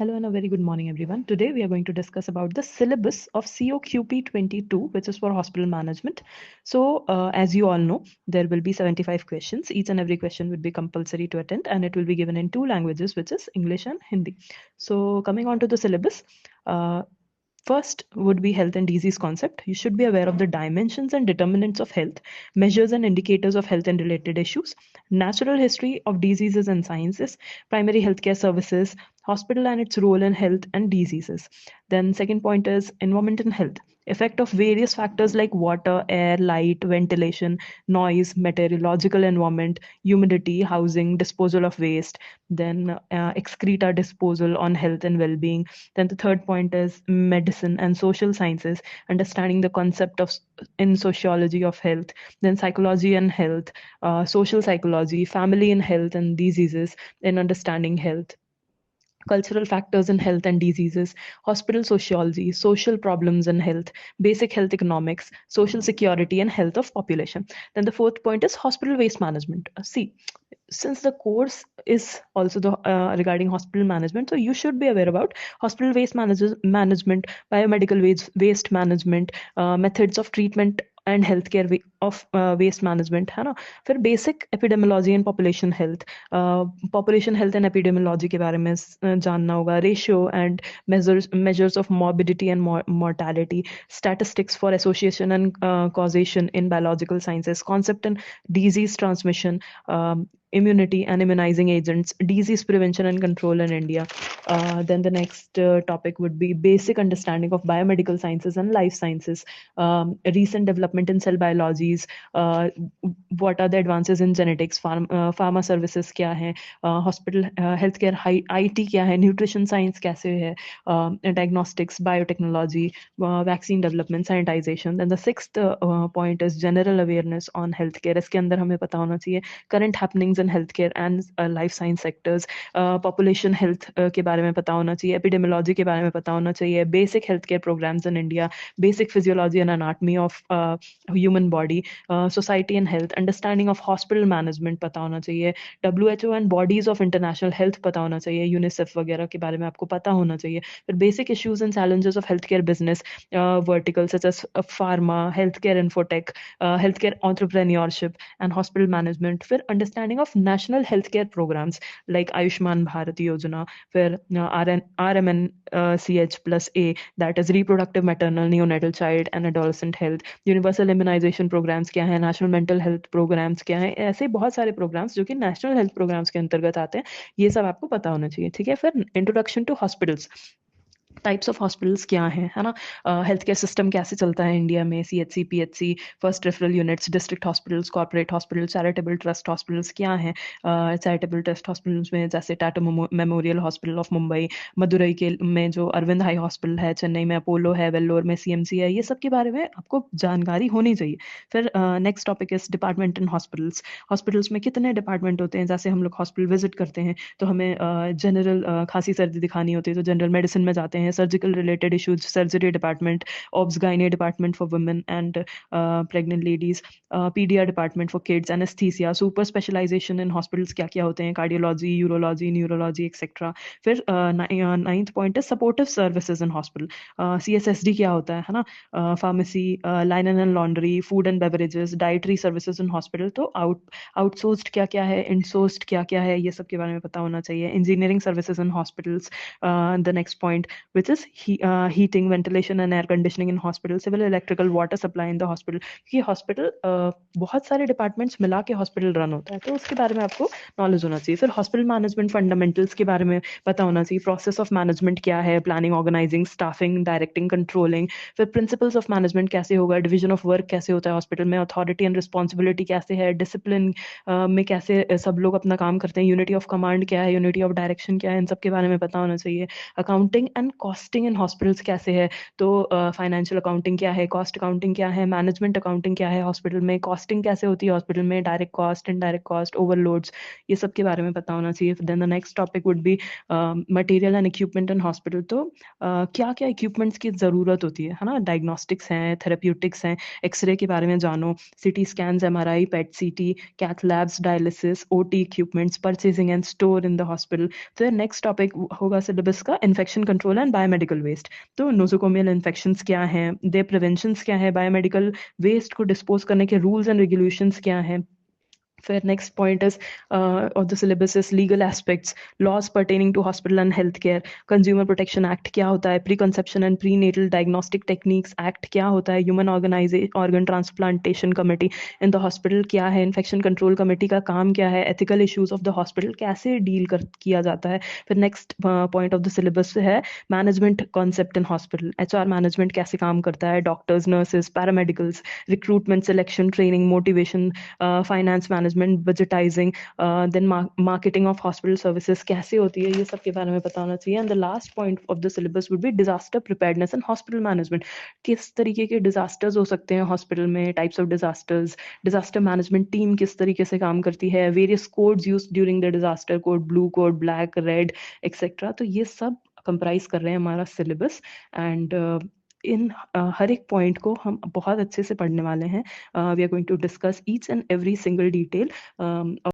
Hello and a very good morning, everyone. Today we are going to discuss about the syllabus of COQP 22, which is for hospital management. So, as you all know, there will be 75 questions. Each and every question would be compulsory to attend, and it will be given in two languages, which is English and Hindi. So, coming on to the syllabus, uh, first would be health and disease concept. You should be aware of the dimensions and determinants of health, measures and indicators of health and related issues, natural history of diseases and sciences, primary healthcare services, hospital and its role in health and diseases. Then second point is environment and health. Effect of various factors like water, air, light, ventilation, noise, meteorological environment, humidity, housing, disposal of waste, then excreta disposal on health and well-being. Then the third point is medicine and social sciences, understanding the concept of in sociology of health, then psychology and health, social psychology, family and health and diseases, in understanding health, cultural factors in health and diseases, hospital sociology, social problems in health, basic health economics, social security, and health of population. Then the fourth point is hospital waste management. See, since the course is also regarding hospital management, so you should be aware about hospital management, biomedical waste management, methods of treatment and health care of waste management है ना. फिर basic epidemiology and population health and epidemiology के बारे में जानना होगा, ratio and measures of morbidity and mortality, statistics for association and causation in biological sciences, concept and disease transmission, immunity and immunizing agents, disease prevention and control in India. Then the next topic would be basic understanding of biomedical sciences and life sciences, recent development in cell biologies, what are the advances in genetics, pharma services क्या है, hospital healthcare IT क्या है, nutrition science कैसे है, diagnostics, biotechnology, vaccine development, sanitization. Then the sixth point is general awareness on healthcare. इसके अंदर हमें पता होना चाहिए current happenings in healthcare and life science sectors, population health के बारे में पता होना चाहिए, epidemiology के बारे में पता होना चाहिए, basic healthcare programs in India, basic physiology and anatomy of human body, society and health, understanding of hospital management पता होना चाहिए, WHO and bodies of international health पता होना चाहिए, UNICEF वगैरह के बारे में आपको पता होना चाहिए. फिर basic issues and challenges of healthcare business, verticals such as pharma, healthcare infotech, healthcare entrepreneurship and hospital management. फिर understanding of national healthcare programs like Ayushman Bharat Yojana, फिर RMNCH plus A, that is reproductive maternal neonatal child and adolescent health, universal immunization programs क्या है, national mental health programs क्या है, ऐसे बहुत सारे programs जो कि national health programs के अंतर्गत आते हैं, ये सब आपको पता होना चाहिए. ठीक है. फिर introduction to hospitals, types of hospitals क्या हैं, है ना, हेल्थ केयर सिस्टम कैसे चलता है इंडिया में, CHC PHC, first referral units, district hospitals, corporate hospital, charitable trust hospitals क्या हैं, चैरिटेबल ट्रस्ट हॉस्पिटल्स में जैसे Tata memorial hospital of Mumbai, Madurai के में जो अरविंद हाई हॉस्पिटल है, चेन्नई में अपोलो है, वेल्लोर में CMC है, ये सब के बारे में आपको जानकारी होनी चाहिए. फिर next topic is department in hospitals. Hospitals में कितने डिपार्टमेंट होते हैं, जैसे हम लोग हॉस्पिटल विजिट करते हैं तो हमें जनरल खांसी सर्दी दिखानी होती है तो जनरल मेडिसिन में जाते हैं, surgical related issues surgery department, obs gynae department for women and pregnant ladies, paedia department for kids, anaesthesia, super specialisation in hospitals क्या क्या होते हैं, कार्डियोलॉजी, यूरोलॉजी, न्यूरोलॉजी एक्सेट्रा. फिर नाइन्थ पॉइंट है supportive services in hospital, CSSD क्या होता है ना, pharmacy, linen and laundry, food and beverages, dietary services in hospital. तो आउटसोर्स्ड क्या क्या है, इनसोर्स्ड क्या क्या है, ये सब के बारे में पता होना चाहिए. Engineering services in hospitals, the next point which is heating, ventilation and air conditioning in hospital, civil electrical, water supply in the hospital. क्योंकि हॉस्पिटल बहुत सारे डिपार्टमेंट्स मिला के हॉस्पिटल रन होता है, तो उसके बारे में आपको नॉलेज होना चाहिए. फिर हॉस्पिटल मैनेजमेंट फंडामेंटल्स के बारे में पता होना चाहिए, प्रोसेस ऑफ मैनेजमेंट क्या है, planning, organising, staffing, directing, controlling. फिर प्रिंसिपल्स ऑफ मैनेजमेंट कैसे होगा, डिवीजन ऑफ वर्क कैसे होता है हॉस्पिटल में, अथॉरिटी एंड रिस्पॉन्सिबिलिटी कैसे है, डिसिप्लिन में कैसे सब लोग अपना काम करते हैं, यूनिटी ऑफ कमांड क्या है, यूनिटी ऑफ डायरेक्शन क्या है, इन सब के बारे में पता होना चाहिए. Accounting and costing in hospitals कैसे है, तो फाइनेंशियल अकाउंटिंग क्या है, कॉस्ट अकाउंटिंग क्या है, मैनेजमेंट अकाउंटिंग क्या है हॉस्पिटल में, कॉस्टिंग कैसे होती है हॉस्पिटल में, direct cost, indirect cost, overloads, ये सब के बारे में पता होना चाहिए। Then the next topic would be material and equipment in hospital. तो क्या क्या इक्विपमेंट्स की ज़रूरत होती है ना, डायग्नोस्टिक्स हैं, थेरेप्यूटिक्स हैं, एक्सरे के बारे में जानो, city scans, MRI, PET CT, cath labs, dialysis, OT equipments, purchasing and store in the hospital. तो नेक्स्ट टॉपिक होगा सिलेबस का infection control and biomedical waste. तो नोजोकोमियल इन्फेक्शंस क्या हैं, दे प्रिवेंशंस क्या है, बायोमेडिकल वेस्ट को डिस्पोज करने के रूल्स एंड रेगुलेशंस क्या हैं। फिर next point is of the syllabus is legal aspects, laws pertaining to hospital and healthcare, consumer protection act क्या होता है, preconception and prenatal diagnostic techniques act क्या होता है, human organ transplantation committee in the hospital क्या है, infection control committee का काम क्या है, ethical issues of the hospital कैसे डील किया जाता है। फिर next point of the syllabus है management concept in hospital, HR management कैसे काम करता है, doctors, nurses, paramedicals, recruitment, selection, training, motivation, finance management, budgetising, then marketing of hospital services कैसे होती है, ये सब के बारे में पता होना चाहिए। And the last point of the syllabus would be disaster preparedness and hospital management, किस तरीके के डिजास्टर्स हो सकते हैं हॉस्पिटल में, types of disasters, disaster management team किस तरीके से काम करती है, various codes use during the disaster, code blue, code black, red etcetera. तो ये सब कंप्राइज कर रहे हैं हमारा सिलेबस। एंड इन हर एक पॉइंट को हम बहुत अच्छे से पढ़ने वाले हैं। We are going to discuss each and every single detail